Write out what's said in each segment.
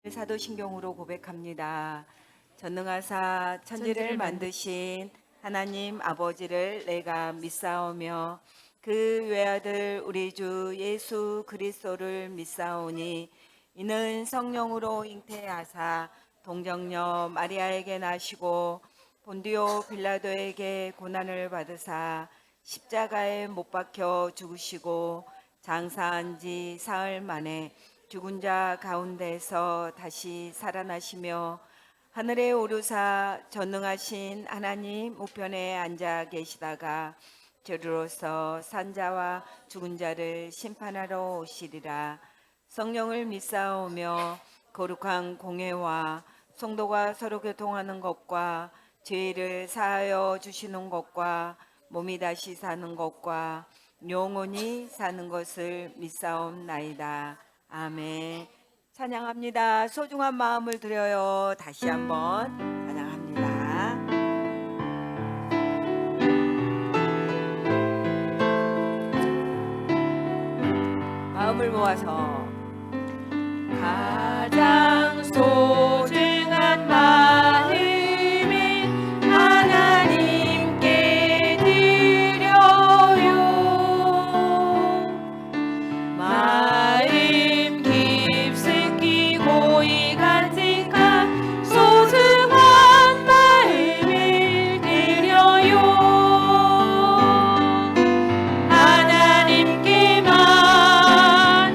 사도신경으로 고백합니다. 전능하사 천지를 만드신 하나님 아버지를 내가 믿사오며 그 외아들 우리 주 예수 그리스도를 믿사오니 이는 성령으로 잉태하사 동정녀 마리아에게 나시고 본디오 빌라도에게 고난을 받으사 십자가에 못 박혀 죽으시고 장사한 지 사흘 만에 죽은 자 가운데서 다시 살아나시며 하늘에 오르사 전능하신 하나님 우편에 앉아 계시다가 저리로서 산자와 죽은 자를 심판하러 오시리라. 성령을 믿사오며 거룩한 공회와 성도가 서로 교통하는 것과 죄를 사하여 주시는 것과 몸이 다시 사는 것과 영원히 사는 것을 믿사옵나이다. 아멘. 찬양합니다. 소중한 마음을 드려요. 다시 한번 찬양합니다. 마음을 모아서 가장 소중한 마음이 하나님께 드려요. 마음 깊숙이 고이 간직한 소중한 마음을 드려요. 하나님께만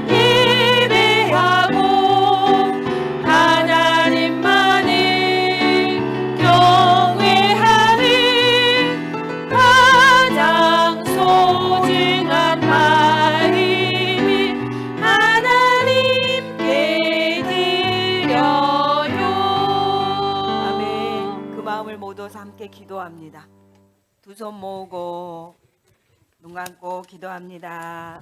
예배하고 하나님만을 경외하는 가장 소중한 마음을 하나님께 드려요. 아멘. 그 마음을 모두 함께 기도합니다. 두 손 모으고 눈 감고 기도합니다.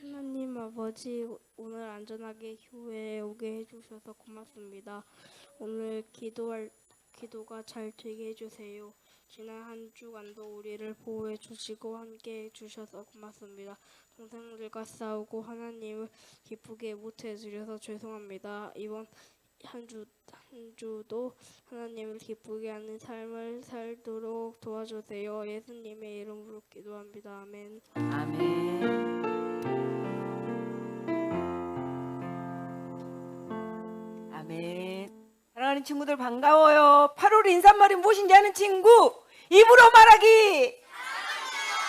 하나님 아버지, 오늘 안전하게 교회에 오게 해주셔서 고맙습니다. 오늘 기도가 잘 되게 해주세요. 지난 한 주간도 우리를 보호해 주시고 함께 해주셔서 고맙습니다. 동생들과 싸우고 하나님을 기쁘게 못해 주셔서 죄송합니다. 이번 한 주도 하나님을 기쁘게 하는 삶을 살도록 도와주세요. 예수님의 이름으로 기도합니다. 아멘. 아멘. 아멘. 사랑하는 친구들 반가워요. 8월 인사말이 무엇인지 아는 친구? 입으로 말하기.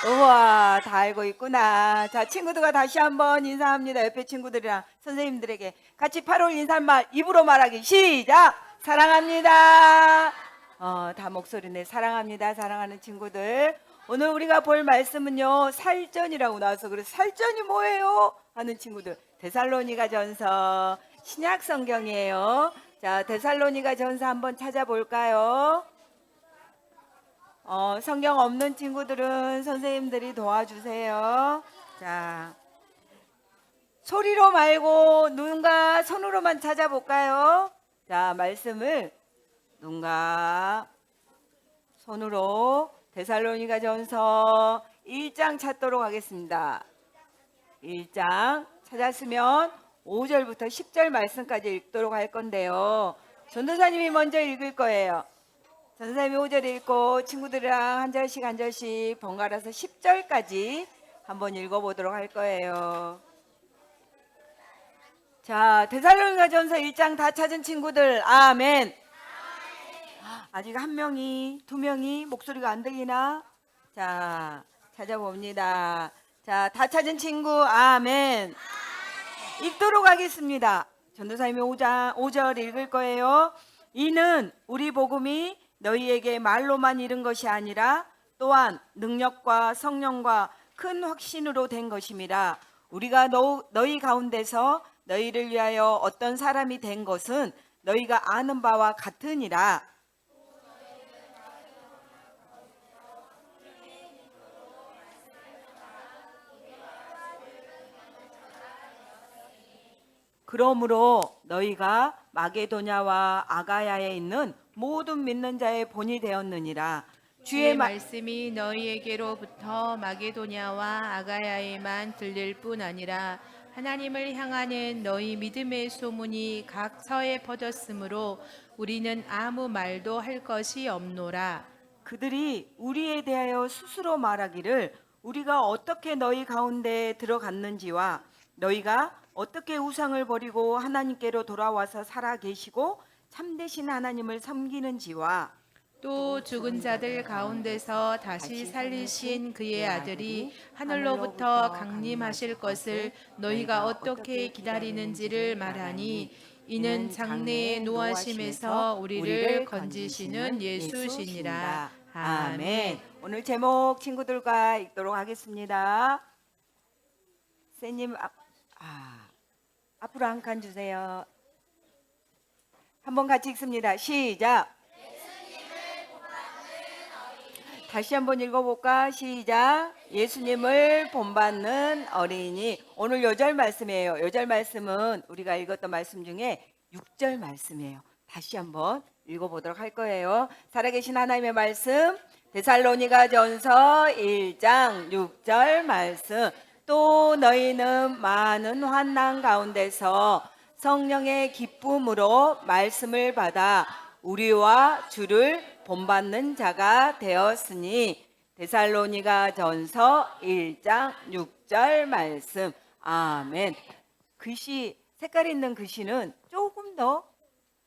우와, 다 알고 있구나. 자, 친구들과 다시 한번 인사합니다. 옆에 친구들이랑 선생님들에게 같이 8월 인사말 입으로 말하기 시작. 사랑합니다. 다 목소리네. 사랑합니다. 사랑하는 친구들. 오늘 우리가 볼 말씀은요, 살전이라고 나와서 그래서 살전이 뭐예요? 하는 친구들. 데살로니가전서 신약 성경이에요. 자, 데살로니가전서 한번 찾아볼까요? 성경 없는 친구들은 선생님들이 도와주세요. 자, 소리로 말고 눈과 손으로만 찾아볼까요? 자, 말씀을 눈과 손으로 데살로니가전서 1장 찾도록 하겠습니다. 1장 찾았으면 5절부터 10절 말씀까지 읽도록 할 건데요. 전도사님이 먼저 읽을 거예요. 전도사님이 5절 읽고 친구들이랑 한 절씩 번갈아서 10절까지 한번 읽어보도록 할 거예요. 자, 데살로니가전서 1장 다 찾은 친구들 아멘. 아직 한 명이, 두 명이 목소리가 안 들리나? 자, 찾아봅니다. 자, 다 찾은 친구 아멘. 읽도록 하겠습니다. 전도사님이 5절 읽을 거예요. 이는 우리 복음이 너희에게 말로만 이른 것이 아니라 또한 능력과 성령과 큰 확신으로 된 것임이라. 우리가 너희 가운데서 너희를 위하여 어떤 사람이 된 것은 너희가 아는 바와 같으니라. 그러므로 너희가 마게도냐와 아가야에 있는 모든 믿는 자의 본이 되었느니라. 주의 말씀이 너희에게로부터 마게도냐와 아가야에만 들릴 뿐 아니라 하나님을 향하는 너희 믿음의 소문이 각 서에 퍼졌으므로 우리는 아무 말도 할 것이 없노라. 그들이 우리에 대하여 스스로 말하기를 우리가 어떻게 너희 가운데 들어갔는지와 너희가 어떻게 우상을 버리고 하나님께로 돌아와서 살아 계시고 참되신 하나님을 섬기는지와 또 죽은 자들 가운데서 다시 살리신 그의 아들이 하늘로부터 강림하실 것을 너희가 어떻게 기다리는지를 말하니 이는 장래의 노하심에서 우리를 건지시는 예수시니라. 아멘. 오늘 제목 친구들과 읽도록 하겠습니다. 선생님 앞으로 한 칸 주세요. 한번 같이 읽습니다. 시작. 다시 한번 읽어볼까? 시작. 예수님을 본받는 어린이. 오늘 요절 말씀이에요. 요절 말씀은 우리가 읽었던 말씀 중에 6절 말씀이에요. 다시 한번 읽어보도록 할 거예요. 살아계신 하나님의 말씀, 데살로니가 전서 1장 6절 말씀. 또 너희는 많은 환난 가운데서 성령의 기쁨으로 말씀을 받아 우리와 주를 본받는 자가 되었으니. 데살로니가 전서 1장 6절 말씀. 아멘. 글씨, 색깔 있는 글씨는 조금 더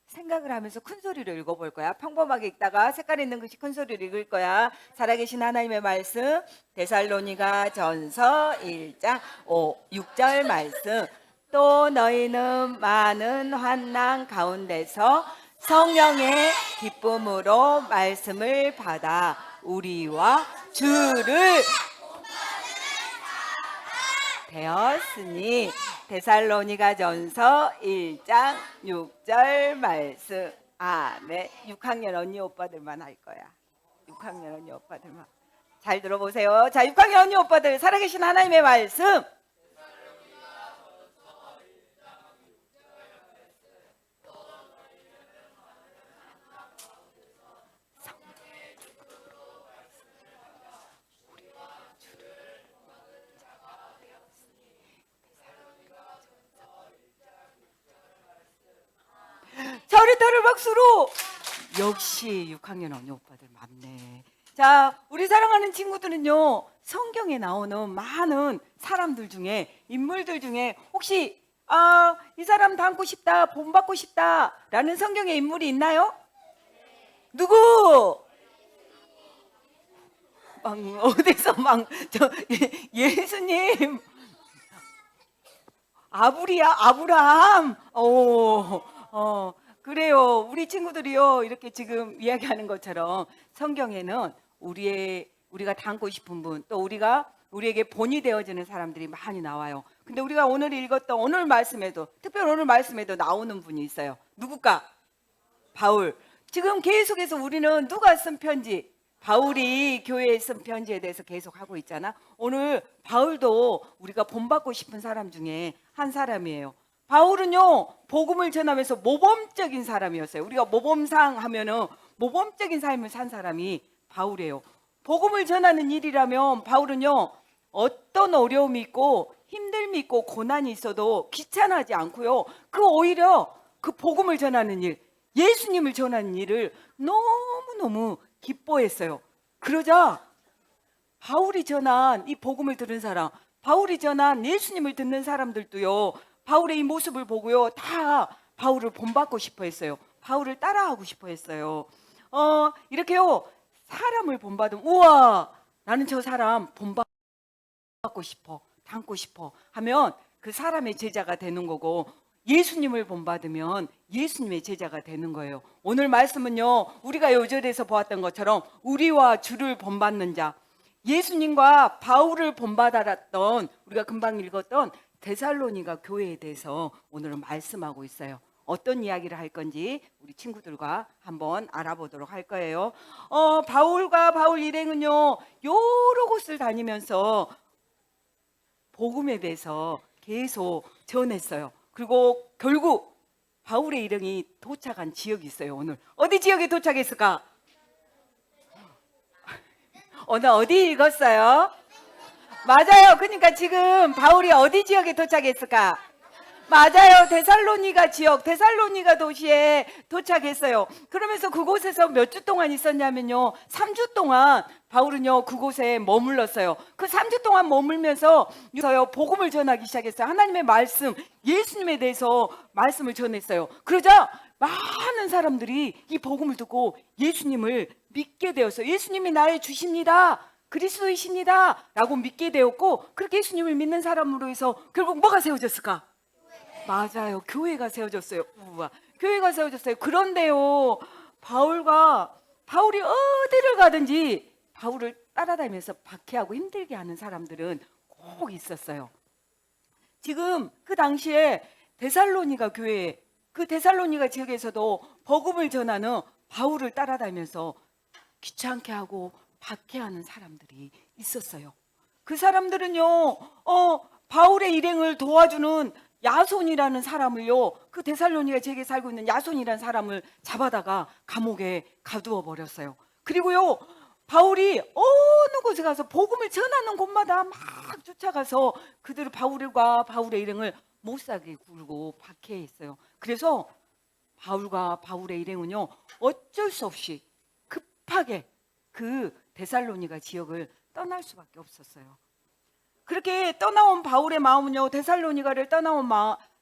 생각을 하면서 큰 소리로 읽어볼 거야. 평범하게 읽다가 색깔 있는 글씨 큰 소리로 읽을 거야. 살아계신 하나님의 말씀, 데살로니가 전서 1장 6절 말씀. 또 너희는 많은 환난 가운데서 성령의 기쁨으로 말씀을 받아 우리와 주를 되었으니. 데살로니가 전서 1장 6절 말씀. 아멘. 6학년 언니 오빠들만 할 거야. 6학년 언니 오빠들만. 잘 들어보세요. 자, 6학년 언니 오빠들, 살아계신 하나님의 말씀. 자리타를 박수로. 역시 6학년 언니 오빠들 많네. 자, 우리 사랑하는 친구들은요, 성경에 나오는 많은 사람들 중에, 인물들 중에 혹시 이 사람 닮고 싶다, 본받고 싶다 라는 성경의 인물이 있나요? 누구? 어디서 예수님, 아브라함. 그래요. 우리 친구들이요, 이렇게 지금 이야기하는 것처럼 성경에는 우리가 닮고 싶은 분, 또 우리에게 본이 되어지는 사람들이 많이 나와요. 근데 우리가 오늘 읽었던 오늘 말씀에도, 특별히 오늘 말씀에도 나오는 분이 있어요. 누굴까? 바울. 지금 계속해서 우리는 누가 쓴 편지, 바울이 교회에 쓴 편지에 대해서 계속 하고 있잖아. 오늘 바울도 우리가 본받고 싶은 사람 중에 한 사람이에요. 바울은요, 복음을 전하면서 모범적인 사람이었어요. 우리가 모범상 하면은 모범적인 삶을 산 사람이 바울이에요. 복음을 전하는 일이라면 바울은요, 어떤 어려움이 있고 힘듦이 있고 고난이 있어도 귀찮아하지 않고요, 오히려 그 복음을 전하는 일, 예수님을 전하는 일을 너무너무 기뻐했어요. 그러자 바울이 전한 이 복음을 들은 사람, 바울이 전한 예수님을 듣는 사람들도요, 바울의 이 모습을 보고요, 다 바울을 본받고 싶어 했어요. 바울을 따라하고 싶어 했어요. 이렇게요, 사람을 본받으면, 우와, 나는 저 사람 본받고 싶어, 닮고 싶어 하면 그 사람의 제자가 되는 거고, 예수님을 본받으면 예수님의 제자가 되는 거예요. 오늘 말씀은요, 우리가 요절에서 보았던 것처럼 우리와 주를 본받는 자, 예수님과 바울을 본받았던, 우리가 금방 읽었던 데살로니가 교회에 대해서 오늘은 말씀하고 있어요. 어떤 이야기를 할 건지 우리 친구들과 한번 알아보도록 할 거예요. 바울과 바울 일행은요, 여러 곳을 다니면서 복음에 대해서 계속 전했어요. 그리고 결국 바울의 일행이 도착한 지역이 있어요. 오늘 어디 지역에 도착했을까? 오늘 어디 읽었어요? 맞아요. 그러니까 지금 바울이 어디 지역에 도착했을까? 맞아요. 데살로니가 지역, 데살로니가 도시에 도착했어요. 그러면서 그곳에서 몇 주 동안 있었냐면요. 3주 동안 바울은요, 그곳에 머물렀어요. 그 3주 동안 머물면서 복음을 전하기 시작했어요. 하나님의 말씀, 예수님에 대해서 말씀을 전했어요. 그러자 많은 사람들이 이 복음을 듣고 예수님을 믿게 되었어요. 예수님이 나의 주십니다. 그리스도이십니다. 라고 믿게 되었고, 그렇게 예수님을 믿는 사람으로 해서 결국 뭐가 세워졌을까? 맞아요. 교회가 세워졌어요. 우와. 교회가 세워졌어요. 그런데요, 바울이 어디를 가든지 바울을 따라다니면서 박해하고 힘들게 하는 사람들은 꼭 있었어요. 지금 그 당시에 데살로니가 교회, 그 데살로니가 지역에서도 복음을 전하는 바울을 따라다니면서 귀찮게 하고 박해하는 사람들이 있었어요. 그 사람들은요, 바울의 일행을 도와주는 야손이라는 사람을요, 그 데살로니가 지역에 살고 있는 야손이라는 사람을 잡아다가 감옥에 가두어 버렸어요. 그리고요, 바울이 어느 곳에 가서 복음을 전하는 곳마다 막 쫓아가서 바울과 바울의 일행을 못살게 굴고 박해했어요. 그래서 바울과 바울의 일행은요, 어쩔 수 없이 급하게 그 데살로니가 지역을 떠날 수밖에 없었어요. 그렇게 떠나온 바울의 마음은요, 데살로니가를 떠나온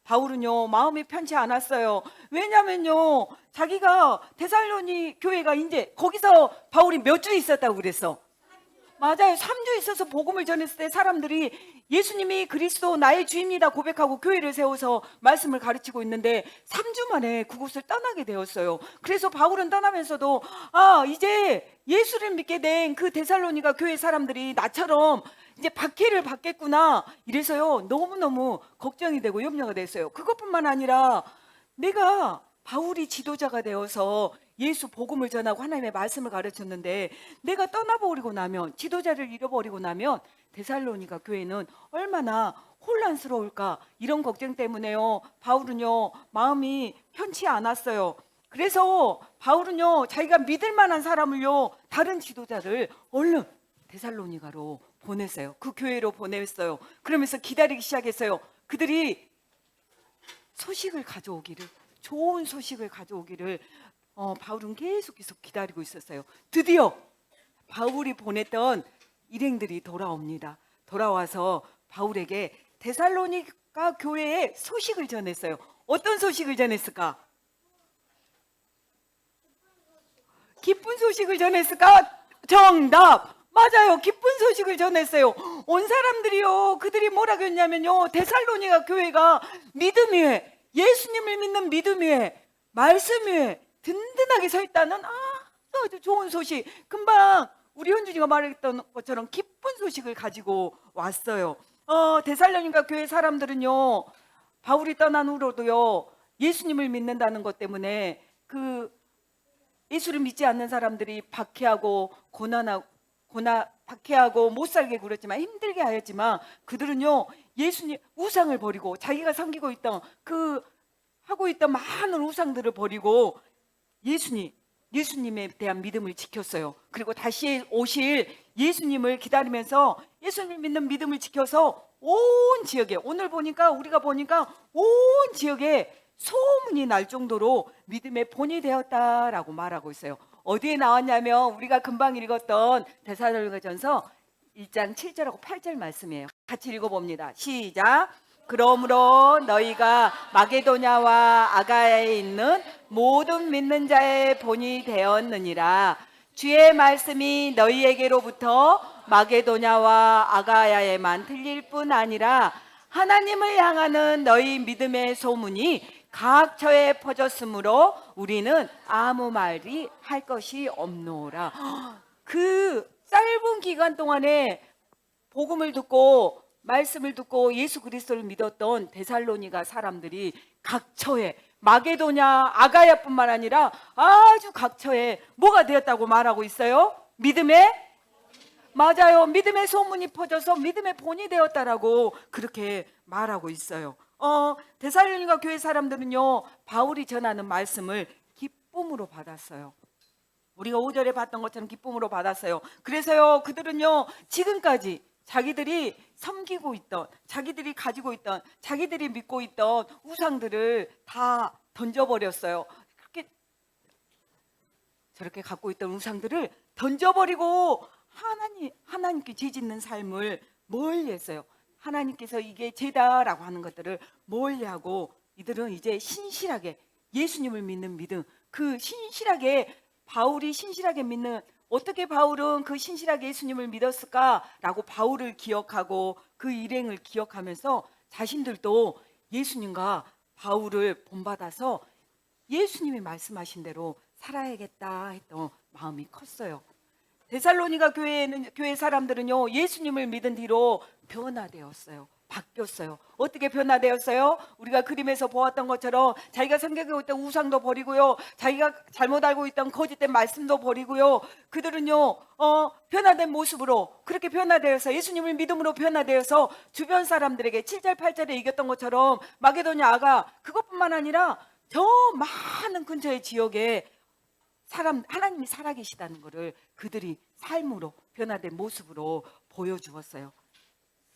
바울은요, 마음이 편치 않았어요. 왜냐면요, 자기가 데살로니 교회가 이제 거기서 바울이 몇 주 있었다고 그랬어? 맞아요. 3주 있어서 복음을 전했을 때 사람들이 예수님이 그리스도 나의 주입니다 고백하고 교회를 세워서 말씀을 가르치고 있는데 3주 만에 그곳을 떠나게 되었어요. 그래서 바울은 떠나면서도 이제 예수를 믿게 된 그 데살로니가 교회 사람들이 나처럼 이제 박해를 받겠구나, 이래서요 너무너무 걱정이 되고 염려가 됐어요. 그것뿐만 아니라 내가 바울이 지도자가 되어서 예수 복음을 전하고 하나님의 말씀을 가르쳤는데 내가 떠나버리고 나면, 지도자를 잃어버리고 나면 데살로니가 교회는 얼마나 혼란스러울까, 이런 걱정 때문에요, 바울은요 마음이 편치 않았어요. 그래서 바울은요, 자기가 믿을 만한 사람을요, 다른 지도자를 얼른 데살로니가로 보냈어요. 그 교회로 보냈어요. 그러면서 기다리기 시작했어요. 그들이 소식을 가져오기를, 좋은 소식을 가져오기를 바울은 계속 기다리고 있었어요. 드디어 바울이 보냈던 일행들이 돌아옵니다. 돌아와서 바울에게 데살로니가 교회에 소식을 전했어요. 어떤 소식을 전했을까? 기쁜 소식을 전했을까? 정답! 맞아요. 기쁜 소식을 전했어요. 온 사람들이요, 그들이 뭐라고 했냐면요, 데살로니가 교회가 믿음 위에, 예수님을 믿는 믿음 위에, 말씀 위에 든든하게 서 있다는 아주 좋은 소식, 금방 우리 현준이가 말했던 것처럼 기쁜 소식을 가지고 왔어요. 데살로니가 교회 사람들은요, 바울이 떠난 후로도요, 예수님을 믿는다는 것 때문에 그 예수를 믿지 않는 사람들이 박해하고 박해하고 못 살게 굴었지만, 힘들게 하였지만, 그들은요 예수님 우상을 버리고 자기가 섬기고 있던 하고 있던 많은 우상들을 버리고 예수님에 대한 믿음을 지켰어요. 그리고 다시 오실 예수님을 기다리면서 예수님을 믿는 믿음을 지켜서 온 지역에, 우리가 보니까 온 지역에 소문이 날 정도로 믿음의 본이 되었다라고 말하고 있어요. 어디에 나왔냐면 우리가 금방 읽었던 데살로니가전서 1장 7절하고 8절 말씀이에요. 같이 읽어봅니다. 시작. 그러므로 너희가 마게도냐와 아가야에 있는 모든 믿는 자의 본이 되었느니라. 주의 말씀이 너희에게로부터 마게도냐와 아가야에만 들릴 뿐 아니라 하나님을 향하는 너희 믿음의 소문이 각 처에 퍼졌으므로 우리는 아무 말이 할 것이 없노라. 그 짧은 기간 동안에 복음을 듣고 말씀을 듣고 예수 그리스도를 믿었던 데살로니가 사람들이 각 처에, 마게도냐 아가야뿐만 아니라 아주 각 처에 뭐가 되었다고 말하고 있어요? 맞아요. 믿음의 소문이 퍼져서 믿음의 본이 되었다라고 그렇게 말하고 있어요. 데살로니가 교회 사람들은요, 바울이 전하는 말씀을 기쁨으로 받았어요. 우리가 5절에 봤던 것처럼 기쁨으로 받았어요. 그래서요, 그들은요, 지금까지 자기들이 섬기고 있던, 자기들이 가지고 있던, 자기들이 믿고 있던 우상들을 다 던져버렸어요. 그렇게 저렇게 갖고 있던 우상들을 던져버리고 하나님께 죄짓는 삶을 멀리했어요. 하나님께서 이게 죄다라고 하는 것들을 멀리하고 이들은 이제 신실하게 예수님을 믿는 믿음, 그 신실하게 바울이 신실하게 믿는, 어떻게 바울은 그 신실하게 예수님을 믿었을까라고 바울을 기억하고 그 일행을 기억하면서 자신들도 예수님과 바울을 본받아서 예수님이 말씀하신 대로 살아야겠다 했던 마음이 컸어요. 데살로니가 교회 사람들은요, 예수님을 믿은 뒤로 변화되었어요. 바뀌었어요. 어떻게 변화되었어요? 우리가 그림에서 보았던 것처럼 자기가 섬기고 있던 우상도 버리고요, 자기가 잘못 알고 있던 거짓된 말씀도 버리고요, 그들은요 변화된 모습으로 그렇게 변화되어서 예수님을 믿음으로 변화되어서 주변 사람들에게 7절 8절에 이겼던 것처럼 마게도냐 아가 그것뿐만 아니라 저 많은 근처의 지역에 하나님이 살아계시다는 것을 그들이 삶으로 변화된 모습으로 보여주었어요.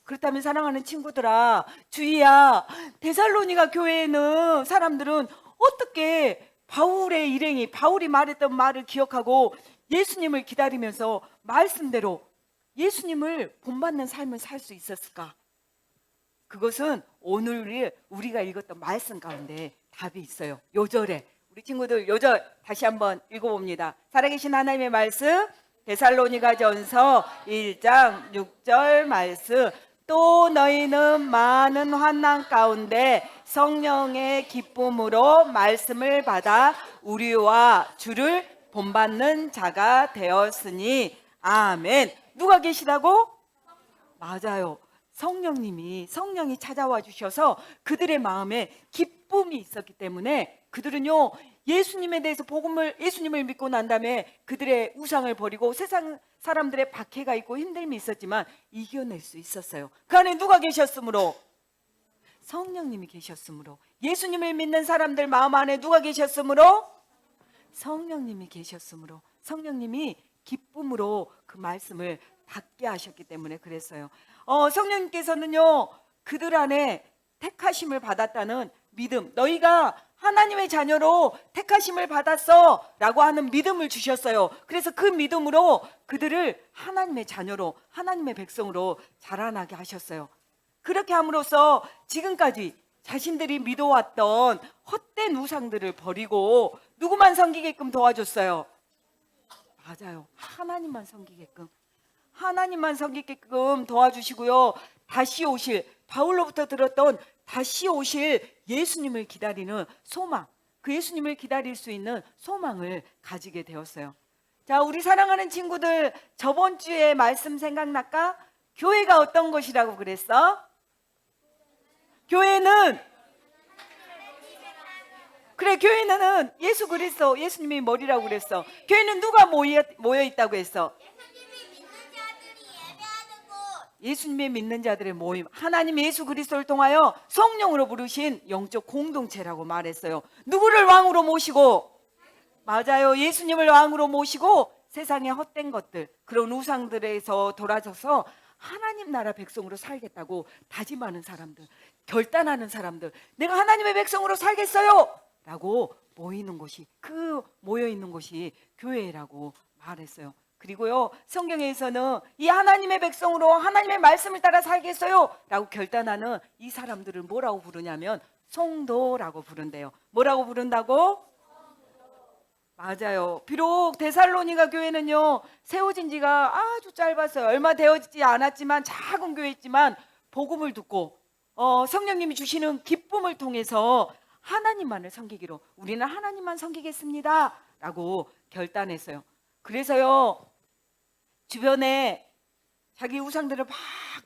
그렇다면 사랑하는 친구들아, 주의야. 데살로니가 교회에는 사람들은 어떻게 바울의 일행이 바울이 말했던 말을 기억하고 예수님을 기다리면서 말씀대로 예수님을 본받는 삶을 살 수 있었을까? 그것은 오늘 우리가 읽었던 말씀 가운데 답이 있어요. 요절에 우리 친구들 요절 다시 한번 읽어봅니다. 살아계신 하나님의 말씀, 데살로니가전서 1장 6절 말씀. 또 너희는 많은 환난 가운데 성령의 기쁨으로 말씀을 받아 우리와 주를 본받는 자가 되었으니 아멘. 누가 계시다고? 맞아요. 성령이 찾아와 주셔서 그들의 마음에 기쁨이 있었기 때문에 그들은요, 예수님에 대해서 예수님을 믿고 난 다음에 그들의 우상을 버리고 세상 사람들의 박해가 있고 힘듦이 있었지만 이겨낼 수 있었어요. 그 안에 누가 계셨으므로? 성령님이 계셨으므로. 예수님을 믿는 사람들 마음 안에 누가 계셨으므로? 성령님이 계셨으므로. 성령님이 기쁨으로 그 말씀을 받게 하셨기 때문에 그랬어요. 성령님께서는요, 그들 안에 택하심을 받았다는 믿음, 너희가 하나님의 자녀로 택하심을 받았어 라고 하는 믿음을 주셨어요. 그래서 그 믿음으로 그들을 하나님의 자녀로, 하나님의 백성으로 자라나게 하셨어요. 그렇게 함으로써 지금까지 자신들이 믿어왔던 헛된 우상들을 버리고 누구만 섬기게끔 도와줬어요? 맞아요. 하나님만 섬기게끔 도와주시고요, 다시 오실, 바울로부터 들었던 다시 오실 예수님을 기다리는 소망, 그 예수님을 기다릴 수 있는 소망을 가지게 되었어요. 자, 우리 사랑하는 친구들, 저번 주에 말씀 생각날까? 교회가 어떤 것이라고 그랬어? 교회는 예수 그리스도, 예수님이 머리라고 그랬어. 교회는 누가 모여 있다고 했어? 예수님의 믿는 자들의 모임, 하나님 예수 그리스도를 통하여 성령으로 부르신 영적 공동체라고 말했어요. 누구를 왕으로 모시고? 맞아요. 예수님을 왕으로 모시고 세상의 헛된 것들, 그런 우상들에서 돌아서서 하나님 나라 백성으로 살겠다고 다짐하는 사람들, 결단하는 사람들, 내가 하나님의 백성으로 살겠어요 라고 모이는 곳이, 모여 있는 곳이 교회라고 말했어요. 그리고요, 성경에서는 이 하나님의 백성으로 하나님의 말씀을 따라 살겠어요 라고 결단하는 이 사람들을 뭐라고 부르냐면 성도라고 부른대요. 뭐라고 부른다고? 맞아요. 비록 데살로니가 교회는요, 세워진 지가 아주 짧았어요. 얼마 되어지지 않았지만 작은 교회였지만 복음을 듣고 성령님이 주시는 기쁨을 통해서 하나님만을 섬기기로, 우리는 하나님만 섬기겠습니다 라고 결단했어요. 그래서요, 주변에 자기 우상들을 막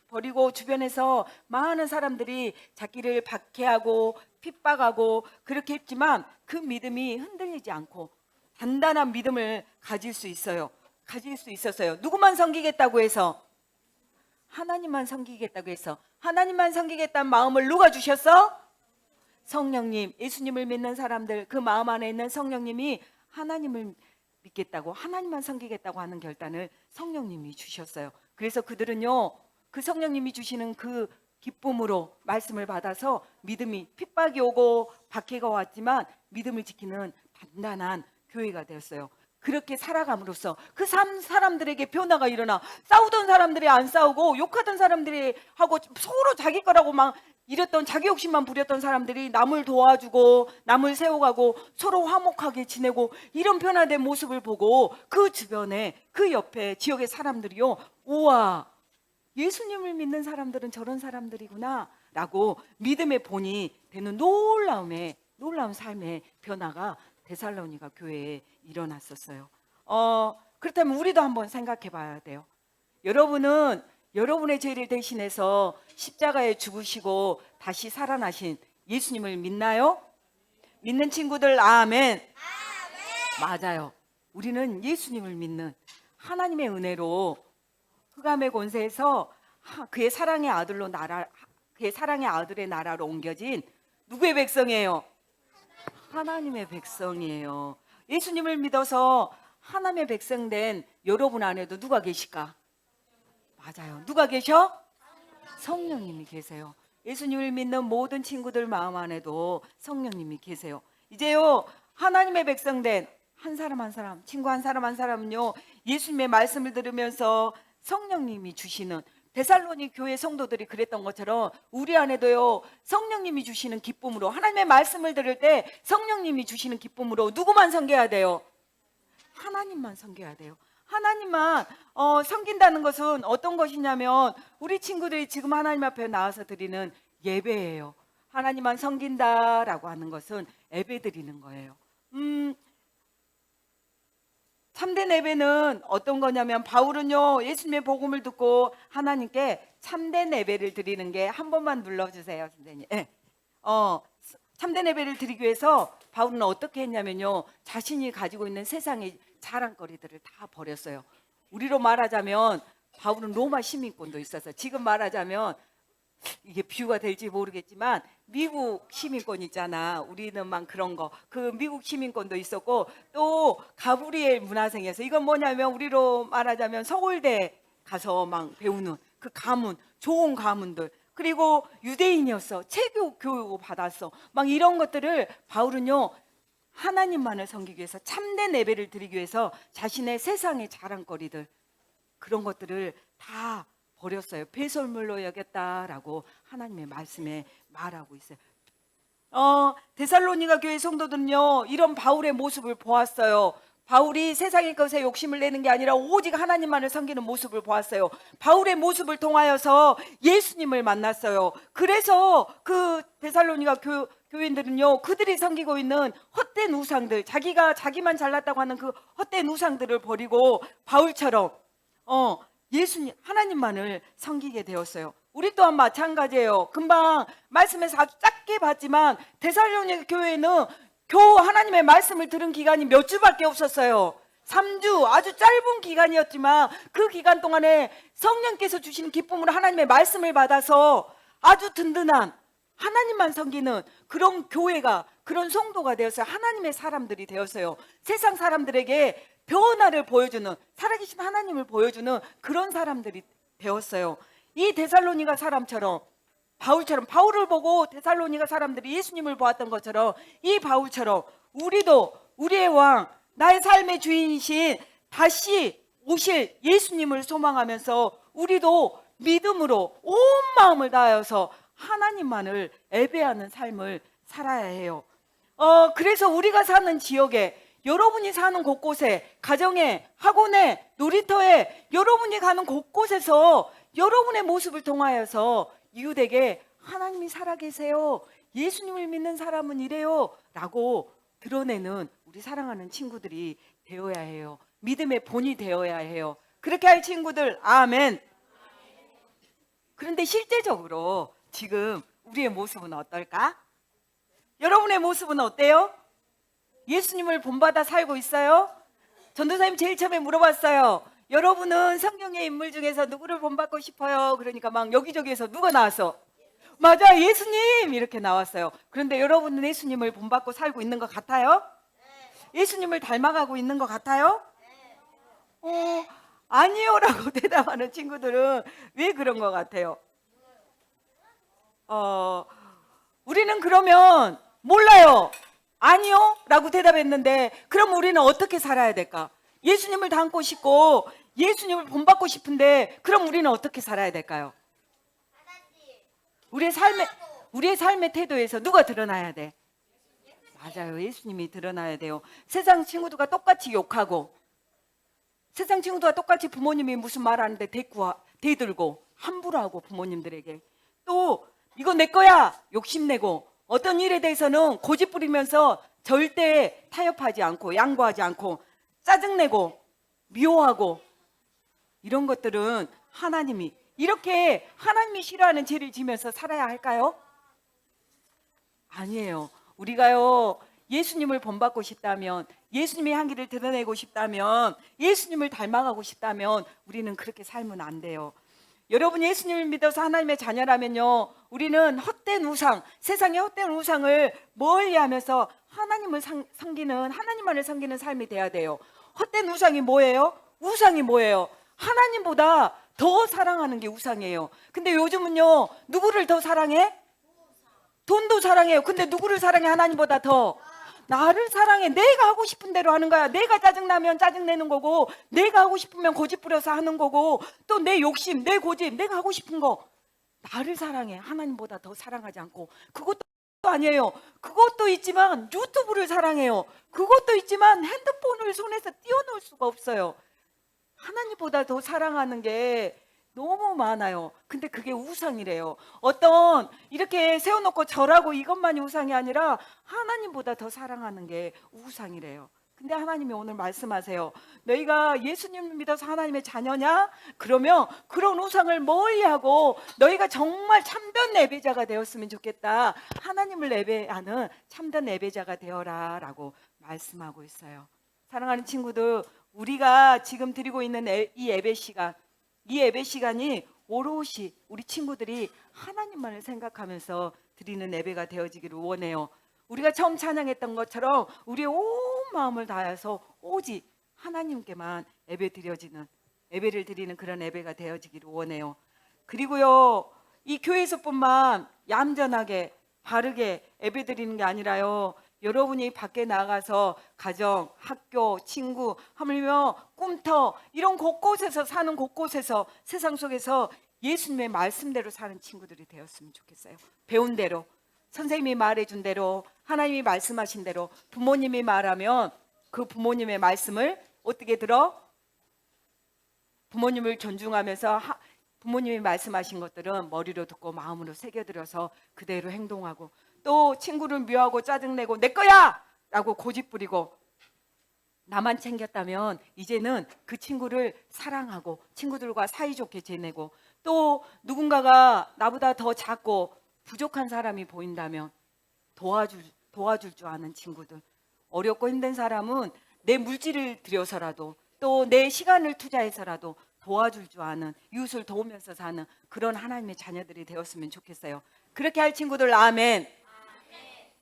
버리고 주변에서 많은 사람들이 자기를 박해하고 핍박하고 그렇게 했지만 그 믿음이 흔들리지 않고 단단한 믿음을 가질 수 있었어요. 누구만 섬기겠다고 해서? 하나님만 섬기겠다고 해서. 하나님만 섬기겠다는 마음을 누가 주셨어? 성령님. 예수님을 믿는 사람들, 그 마음 안에 있는 성령님이 하나님을 믿겠다고, 하나님만 섬기겠다고 하는 결단을 성령님이 주셨어요. 그래서 그들은요, 그 성령님이 주시는 그 기쁨으로 말씀을 받아서 믿음이, 핍박이 오고 박해가 왔지만 믿음을 지키는 단단한 교회가 되었어요. 그렇게 살아감으로써 그 사람들에게 변화가 일어나, 싸우던 사람들이 안 싸우고 욕하던 사람들이 하고 서로 자기 거라고 막 이랬던, 자기 욕심만 부렸던 사람들이 남을 도와주고 남을 세워가고 서로 화목하게 지내고, 이런 변화된 모습을 보고 그 주변에, 그 옆에 지역의 사람들이요, 우와, 예수님을 믿는 사람들은 저런 사람들이구나 라고 믿음의 본이 되는 놀라운 삶의 변화가 데살로니가 교회에 일어났었어요. 그렇다면 우리도 한번 생각해 봐야 돼요. 여러분은 여러분의 죄를 대신해서 십자가에 죽으시고 다시 살아나신 예수님을 믿나요? 믿는 친구들 아멘. 맞아요. 우리는 예수님을 믿는, 하나님의 은혜로 흑암의 권세에서 그의 사랑의 아들의 나라로 옮겨진 누구의 백성이에요? 하나님의 백성이에요. 예수님을 믿어서 하나님의 백성 된 여러분 안에도 누가 계실까? 맞아요. 누가 계셔? 성령님이 계세요. 예수님을 믿는 모든 친구들 마음 안에도 성령님이 계세요. 이제요, 하나님의 백성 된 한 사람 한 사람, 친구 한 사람은요, 예수님의 말씀을 들으면서 성령님이 주시는, 데살로니 교회 성도들이 그랬던 것처럼 우리 안에도요, 성령님이 주시는 기쁨으로, 하나님의 말씀을 들을 때 성령님이 주시는 기쁨으로 누구만 섬겨야 돼요? 하나님만 섬겨야 돼요. 하나님만 섬긴다는 것은 어떤 것이냐면, 우리 친구들이 지금 하나님 앞에 나와서 드리는 예배예요. 하나님만 섬긴다라고 하는 것은 예배 드리는 거예요. 참된 예배는 어떤 거냐면, 바울은요, 예수님의 복음을 듣고 하나님께 참된 예배를 드리는 게, 한 번만 눌러주세요, 선생님. 네. 참된 예배를 드리기 위해서 바울은 어떻게 했냐면요, 자신이 가지고 있는 세상의 자랑거리들을 다 버렸어요. 우리로 말하자면 바울은 로마 시민권도 있어서, 지금 말하자면 이게 비유가 될지 모르겠지만 미국 시민권 있잖아. 우리는 막 그런 거, 그 미국 시민권도 있었고, 또 가브리엘 문화생에서, 이건 뭐냐면 우리로 말하자면 서울대 가서 막 배우는 그 가문, 좋은 가문들, 그리고 유대인이었어, 체교 교육을 받았어, 막 이런 것들을 바울은요, 하나님만을 섬기기 위해서, 참된 예배를 드리기 위해서 자신의 세상의 자랑거리들, 그런 것들을 다 버렸어요. 배설물로 여겼다라고 하나님의 말씀에 말하고 있어요. 데살로니가 교회 성도들은요, 이런 바울의 모습을 보았어요. 바울이 세상의 것에 욕심을 내는 게 아니라 오직 하나님만을 섬기는 모습을 보았어요. 바울의 모습을 통하여서 예수님을 만났어요. 그래서 그 데살로니가 교인들은요, 그들이 섬기고 있는 헛된 우상들, 자기만 잘났다고 하는 그 헛된 우상들을 버리고 바울처럼 예수님, 하나님만을 섬기게 되었어요. 우리 또한 마찬가지예요. 금방 말씀에서 아주 짧게 봤지만 데살로니가 교회는 겨우 하나님의 말씀을 들은 기간이 몇 주밖에 없었어요. 3주, 아주 짧은 기간이었지만 그 기간 동안에 성령께서 주시는 기쁨으로 하나님의 말씀을 받아서 아주 든든한, 하나님만 섬기는 그런 교회가, 그런 성도가 되었어요. 하나님의 사람들이 되었어요. 세상 사람들에게 변화를 보여주는, 살아계신 하나님을 보여주는 그런 사람들이 되었어요. 이 데살로니가 사람처럼, 바울처럼, 바울을 보고 데살로니가 사람들이 예수님을 보았던 것처럼, 이 바울처럼 우리도 우리의 왕, 나의 삶의 주인이신 다시 오실 예수님을 소망하면서 우리도 믿음으로 온 마음을 다하여서 하나님만을 예배하는 삶을 살아야 해요. 그래서 우리가 사는 지역에, 여러분이 사는 곳곳에, 가정에, 학원에, 놀이터에, 여러분이 가는 곳곳에서 여러분의 모습을 통하여서 이웃에게 하나님이 살아계세요, 예수님을 믿는 사람은 이래요 라고 드러내는 우리 사랑하는 친구들이 되어야 해요. 믿음의 본이 되어야 해요. 그렇게 할 친구들 아멘. 그런데 실제적으로 지금 우리의 모습은 어떨까? 여러분의 모습은 어때요? 예수님을 본받아 살고 있어요? 전도사님 제일 처음에 물어봤어요. 여러분은 성경의 인물 중에서 누구를 본받고 싶어요? 그러니까 막 여기저기에서 누가 나왔어? 맞아, 예수님! 이렇게 나왔어요. 그런데 여러분은 예수님을 본받고 살고 있는 것 같아요? 예수님을 닮아가고 있는 것 같아요? 아니요라고 대답하는 친구들은 왜 그런 것 같아요? 우리는 그러면 몰라요. 아니요 라고 대답했는데 그럼 우리는 어떻게 살아야 될까? 예수님을 닮고 싶고 예수님을 본받고 싶은데 그럼 우리는 어떻게 살아야 될까요? 우리의 삶의 태도에서 누가 드러나야 돼? 맞아요. 예수님이 드러나야 돼요. 세상 친구들과 똑같이 욕하고 세상 친구들과 똑같이 부모님이 무슨 말하는데 대들고 함부로 하고 부모님들에게 또 이거 내 거야 욕심내고 어떤 일에 대해서는 고집 부리면서 절대 타협하지 않고 양보하지 않고 짜증내고 미워하고 이런 것들은 이렇게 하나님이 싫어하는 죄를 지면서 살아야 할까요? 아니에요. 우리가요 예수님을 본받고 싶다면 예수님의 향기를 드러내고 싶다면 예수님을 닮아가고 싶다면 우리는 그렇게 살면 안 돼요. 여러분 예수님을 믿어서 하나님의 자녀라면요 우리는 헛된 우상, 세상의 헛된 우상을 멀리하면서 하나님만을 섬기는 삶이 돼야 돼요. 헛된 우상이 뭐예요? 우상이 뭐예요? 하나님보다 더 사랑하는 게 우상이에요. 근데 요즘은요 누구를 더 사랑해? 돈도 사랑해요. 근데 누구를 사랑해? 하나님보다 더 나를 사랑해. 내가 하고 싶은 대로 하는 거야. 내가 짜증나면 짜증내는 거고 내가 하고 싶으면 고집 부려서 하는 거고 또 내 욕심, 내 고집, 내가 하고 싶은 거 나를 사랑해. 하나님보다 더 사랑하지 않고 그것도 아니에요. 그것도 있지만 유튜브를 사랑해요. 그것도 있지만 핸드폰을 손에서 떼어놓을 수가 없어요. 하나님보다 더 사랑하는 게 너무 많아요. 근데 그게 우상이래요. 어떤 이렇게 세워놓고 절하고 이것만이 우상이 아니라 하나님보다 더 사랑하는 게 우상이래요. 근데 하나님이 오늘 말씀하세요. 너희가 예수님을 믿어서 하나님의 자녀냐? 그러면 그런 우상을 멀리하고 너희가 정말 참된 예배자가 되었으면 좋겠다. 하나님을 예배하는 참된 예배자가 되어라 라고 말씀하고 있어요. 사랑하는 친구들, 우리가 지금 드리고 있는 이 예배 시간이 오롯이 우리 친구들이 하나님만을 생각하면서 드리는 예배가 되어지기를 원해요. 우리가 처음 찬양했던 것처럼 우리의 온 마음을 다해서 오직 하나님께만 예배를 드리는 그런 예배가 되어지기를 원해요. 그리고요 이 교회에서뿐만 얌전하게 바르게 예배 드리는 게 아니라요 여러분이 밖에 나가서 가정, 학교, 친구, 하물며 꿈터 이런 곳곳에서 사는 곳곳에서 세상 속에서 예수님의 말씀대로 사는 친구들이 되었으면 좋겠어요. 배운 대로, 선생님이 말해준 대로, 하나님이 말씀하신 대로 부모님이 말하면 그 부모님의 말씀을 어떻게 들어? 부모님을 존중하면서 부모님이 말씀하신 것들은 머리로 듣고 마음으로 새겨들여서 그대로 행동하고 또 친구를 미워하고 짜증내고 내 거야! 라고 고집부리고 나만 챙겼다면 이제는 그 친구를 사랑하고 친구들과 사이좋게 지내고 또 누군가가 나보다 더 작고 부족한 사람이 보인다면 도와줄 줄 아는 친구들, 어렵고 힘든 사람은 내 물질을 들여서라도 또 내 시간을 투자해서라도 도와줄 줄 아는, 이웃을 도우면서 사는 그런 하나님의 자녀들이 되었으면 좋겠어요. 그렇게 할 친구들 아멘.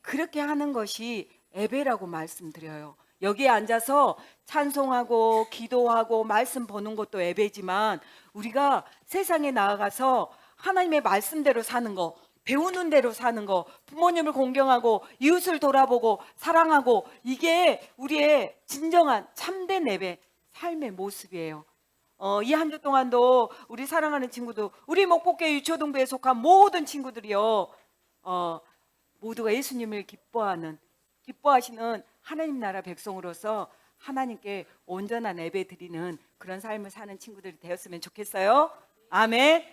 그렇게 하는 것이 예배라고 말씀드려요. 여기에 앉아서 찬송하고 기도하고 말씀 보는 것도 예배지만 우리가 세상에 나아가서 하나님의 말씀대로 사는 거, 배우는 대로 사는 거, 부모님을 공경하고 이웃을 돌아보고 사랑하고 이게 우리의 진정한 참된 예배, 삶의 모습이에요. 이 한 주 동안도 우리 사랑하는 친구도 우리 목복교 유초동부에 속한 모든 친구들이요 모두가 예수님을 기뻐하시는 하나님 나라 백성으로서 하나님께 온전한 예배 드리는 그런 삶을 사는 친구들이 되었으면 좋겠어요. 아멘.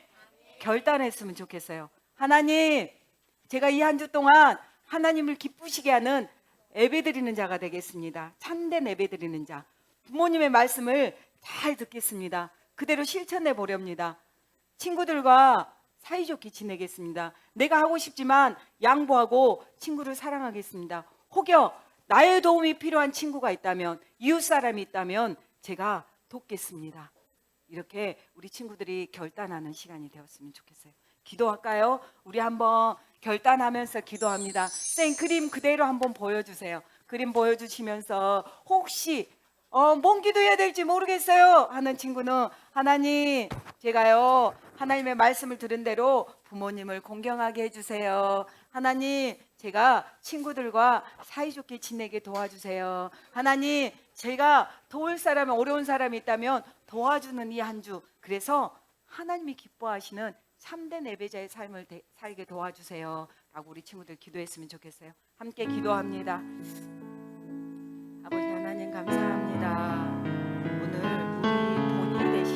결단했으면 좋겠어요. 하나님, 제가 이 한 주 동안 하나님을 기쁘시게 하는 예배 드리는 자가 되겠습니다. 참된 예배 드리는 자. 부모님의 말씀을 잘 듣겠습니다. 그대로 실천해 보렵니다. 친구들과 사이좋게 지내겠습니다. 내가 하고 싶지만 양보하고 친구를 사랑하겠습니다. 혹여 나의 도움이 필요한 친구가 있다면, 이웃 사람이 있다면 제가 돕겠습니다. 이렇게 우리 친구들이 결단하는 시간이 되었으면 좋겠어요. 기도할까요? 우리 한번 결단하면서 기도합니다. 선생님 그림 그대로 한번 보여주세요. 그림 보여주시면서 혹시 뭔 기도해야 될지 모르겠어요 하는 친구는 하나님, 제가요 하나님의 말씀을 들은 대로 부모님을 공경하게 해주세요. 하나님, 제가 친구들과 사이좋게 지내게 도와주세요. 하나님, 제가 도울 사람이, 어려운 사람이 있다면 도와주는 이 한 주, 그래서 하나님이 기뻐하시는 참된 예배자의 삶을 살게 도와주세요 라고 우리 친구들 기도했으면 좋겠어요. 함께 기도합니다. 아버지 하나님, 감사합니다. 오늘 우리 본이 되신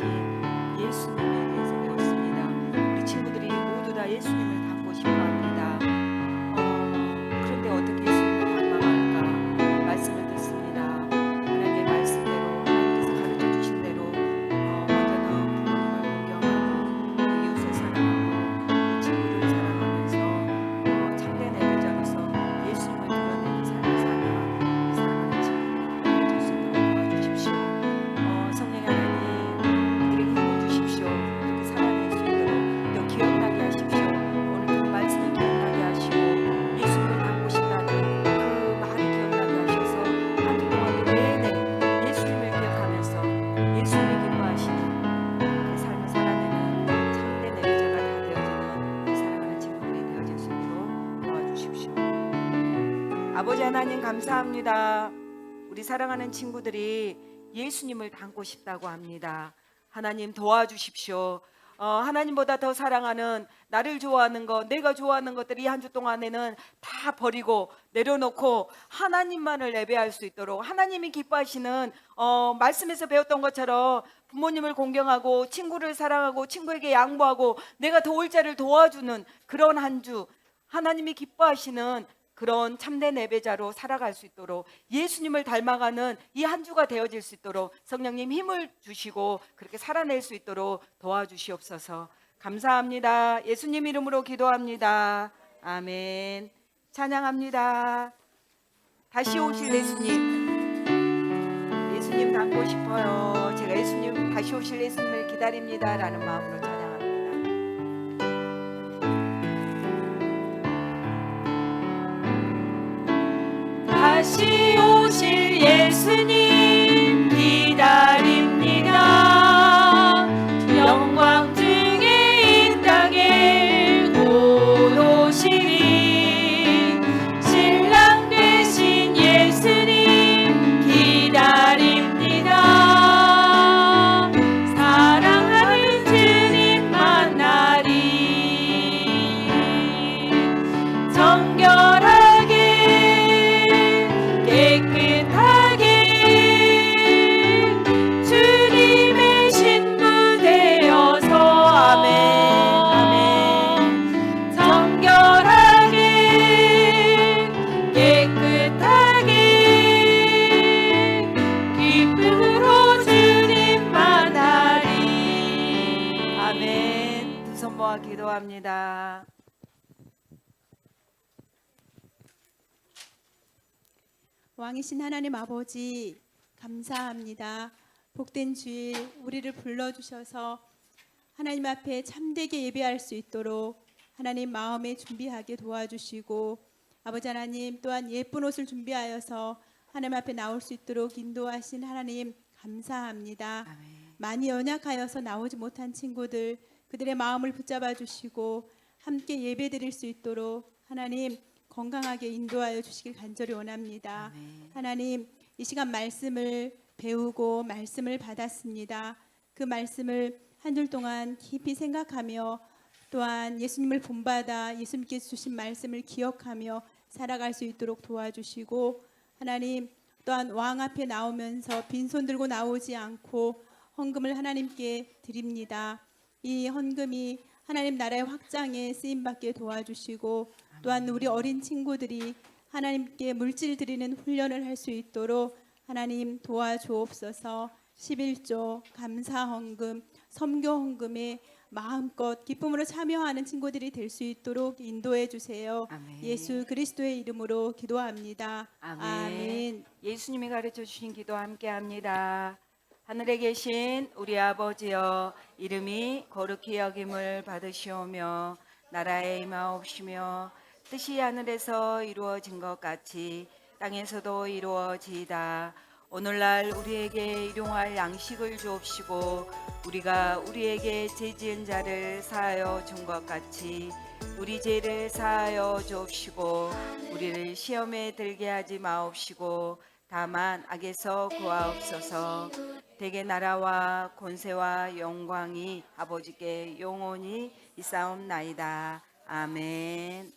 예수님에 대해서 배웠습니다. 우리 친구들이 모두 다 예수님을 닮고 싶어 합니다. 그런데 어떻게 예수님을 닮아갈까? 말씀을 듣습니다. 하나님의 말씀대로, 하나님께서 가르쳐 주신 대로 먼저는 부모님을 공경하고 이웃을 사랑하고 친구를 사랑하면서 참된 예배자로서 예수님을 드러내는 삶을 살아 사랑하는 친구를 가질 수 있도록 도와주십시오. 성령 하나님, 그들에게 힘을 주십시오. 그렇게 살아낼 수 있도록 또 기억나게 하십시오. 오늘 그 말씀을 기억나게 하시고 예수님을 닮고 싶다는 그 말을 기억나게 하셔서 한 주 동안 내내 예수님을 기억하면서 예수님이 기뻐하시는 그 삶을 살아내는 참된 예배자가 다 되어지는 우리 사랑하는 친구들이 되어질 수 있도록 도와주십시오. 아버지 하나님, 감사합니다. 우리 사랑하는 친구들이 예수님을 닮고 싶다고 합니다. 하나님, 도와주십시오. 하나님보다 더 사랑하는, 나를 좋아하는 것, 내가 좋아하는 것들이 이 한 주 동안에는 다 버리고 내려놓고 하나님만을 예배할 수 있도록, 하나님이 기뻐하시는 말씀에서 배웠던 것처럼 부모님을 공경하고 친구를 사랑하고 친구에게 양보하고 내가 도울 자를 도와주는 그런 한 주, 하나님이 기뻐하시는 그런 참된 예배자로 살아갈 수 있도록, 예수님을 닮아가는 이 한 주가 되어질 수 있도록 성령님 힘을 주시고 그렇게 살아낼 수 있도록 도와주시옵소서. 감사합니다. 예수님 이름으로 기도합니다. 아멘. 찬양합니다. 다시 오실 예수님, 예수님 닮고 싶어요. 제가 예수님, 다시 오실 예수님을 기다립니다 라는 마음으로 찬양합니다. 다시 오실 예수님 기다립니다. 영광 중에 이 땅에 곧 오시리. 신랑 되신 예수님 기다립니다. 사랑하는 주님 만나리. 정결하게 깨끗하게 주님의 신부 되어서 아멘 아멘. 정결하게 깨끗하게 기쁨으로 주님 만나리. 아멘. 두 손 모아 기도합니다. 왕이신 하나님 아버지, 감사합니다. 복된 주일 우리를 불러주셔서 하나님 앞에 참되게 예배할 수 있도록 하나님 마음에 준비하게 도와주시고, 아버지 하나님 또한 예쁜 옷을 준비하여서 하나님 앞에 나올 수 있도록 인도하신 하나님 감사합니다. 많이 연약하여서 나오지 못한 친구들, 그들의 마음을 붙잡아 주시고 함께 예배 드릴 수 있도록 하나님 건강하게 인도하여 주시길 간절히 원합니다. 하나님, 이 시간 말씀을 배우고 말씀을 받았습니다. 그 말씀을 한 줄 동안 깊이 생각하며 또한 예수님을 본받아 예수님께서 주신 말씀을 기억하며 살아갈 수 있도록 도와주시고, 하나님 또한 왕 앞에 나오면서 빈손 들고 나오지 않고 헌금을 하나님께 드립니다. 이 헌금이 하나님 나라의 확장에 쓰임받게 도와주시고, 또한 우리 어린 친구들이 하나님께 물질 드리는 훈련을 할 수 있도록 하나님 도와주옵소서. 11조 감사 헌금, 선교 헌금에 마음껏 기쁨으로 참여하는 친구들이 될 수 있도록 인도해 주세요. 아멘. 예수 그리스도의 이름으로 기도합니다. 아멘. 아멘. 예수님이 가르쳐 주신 기도 함께 합니다. 하늘에 계신 우리 아버지여, 이름이 거룩히 여김을 받으시오며 나라에 임하옵시며 뜻이 하늘에서 이루어진 것 같이 땅에서도 이루어지이다. 오늘날 우리에게 일용할 양식을 주옵시고 우리가 우리에게 죄지은 자를 사하여 준 것 같이 우리 죄를 사하여 주옵시고 우리를 시험에 들게 하지 마옵시고 다만 악에서 구하옵소서. 대개 나라와 권세와 영광이 아버지께 영원히 있사옵나이다. 아멘.